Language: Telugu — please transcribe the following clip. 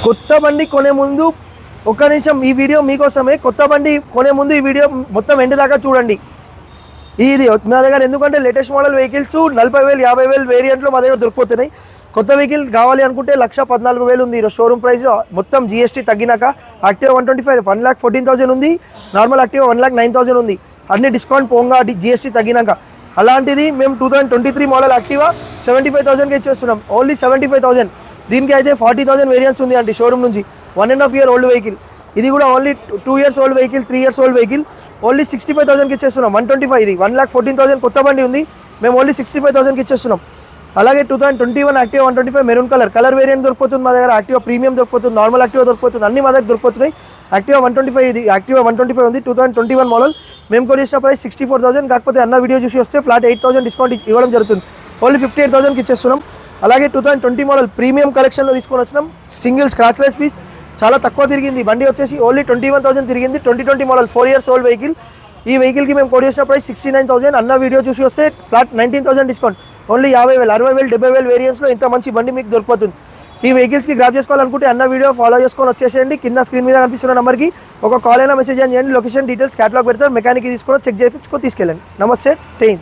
కొత్త బండి కొనే ముందు ఒక్క నిమిషం, ఈ వీడియో మీకోసమే. కొత్త బండి కొనే ముందు ఈ వీడియో మొత్తం ఎండ్ దాకా చూడండి. ఇది మా దగ్గర ఎందుకంటే లేటెస్ట్ మోడల్ వెహికల్స్ 40,000 50,000 వేరియంట్లో మా దగ్గర దొరికిపోతున్నాయి. కొత్త వెహికల్ కావాలి అనుకుంటే 1,14,000 ఉంది ఈరోజు షోరూమ్ ప్రైస్. మొత్తం GST తగ్గినాక యాక్టివా 125 1,14,000 ఉంది, నార్మల్ యాక్టివా 1,09,000 ఉంది. అన్ని డిస్కౌంట్ పోగా GST తగ్గినాక. అలాంటిది మేము 2023 మోడల్ యాక్టివా 75,000కి ఇచ్చేస్తున్నాం, ఓన్లీ 75,000. దీనికి అయితే 40,000 వేరియంట్స్ ఉంది అంటే షోరూమ్ నుంచి. 1.5 year ఓల్డ్ వెహికల్. ఇది కూడా only 2 years old vehicle, 3 years old vehicle. Only 65,000కి ఇచ్చేస్తున్నాం. 125 ఇది 1,14,000 కొత్త బండి ఉంది, మేము ఓన్లీ 65,000కి ఇచ్చేస్తున్నాం. అలాగే 2021 యాక్టివా 125 మెరూన్ కలర్ వేరియంట్ దొరికిపోతుంది మా దగ్గర. యాక్టివా ప్రీమియం దొరికిపోతుంది, నార్మల్ యాక్టివా దొరికిపోతుంది, అన్ని మా దగ్గర దొరికిపోతున్నాయి. యాక్టివా 125 ఇది యాక్టివా 125 ఉంది 2021 మోడల్. మేము కొనేసిన ప్రైస్ 64,000. కాకపోతే అన్న వీడియో చూసి వస్తే ఫ్లాట్ 8,000 డిస్కౌంట్ ఇవ్వడం జరుగుతుంది. ఓన్లీ 58,000కి ఇచ్చేస్తున్నాం. అలాగే 2020 మోడల్ ప్రీమియం కలెక్షన్లో తీసుకొని వచ్చినాం. సింగిల్ స్క్రాచ్లెస్ పీస్, చాలా తక్కువ తిరిగింది బండి వచ్చేసి ఓన్లీ 21,000 తిరిగింది. 2020 మోడల్ 4 years ఓల్డ్ వెహికల్. ఈ వెహికల్కి మేము కోట్ చేసిన ప్రైస్ 69,000. అన్న వీడియో చూసి వస్తే ఫ్లాట్ 19,000 డిస్కౌంట్. ఓన్లీ 50,000 60,000 70,000 వేరియంట్స్లో ఇంత మంచి బండి మీకు దొరికిపోతుంది. ఈ వెహికల్స్కి గ్రాప్ చేసుకోవాలనుకుంటే అన్న వీడియో ఫాలో చేసుకొని వచ్చేసేయండి. కింద స్క్రీన్ మీద కనిపిస్తున్న నెంబర్కి ఒక కాల్ అయినా మెసేజ్ చేయండి. లొకేషన్ డీటెయిల్స్ క్యాటలాగ్ పెడతారు, మెకానిక్ తీసుకొని చెక్ చేయించుకొని తీసుకెళ్ళండి. నమస్తే, టెయిన్.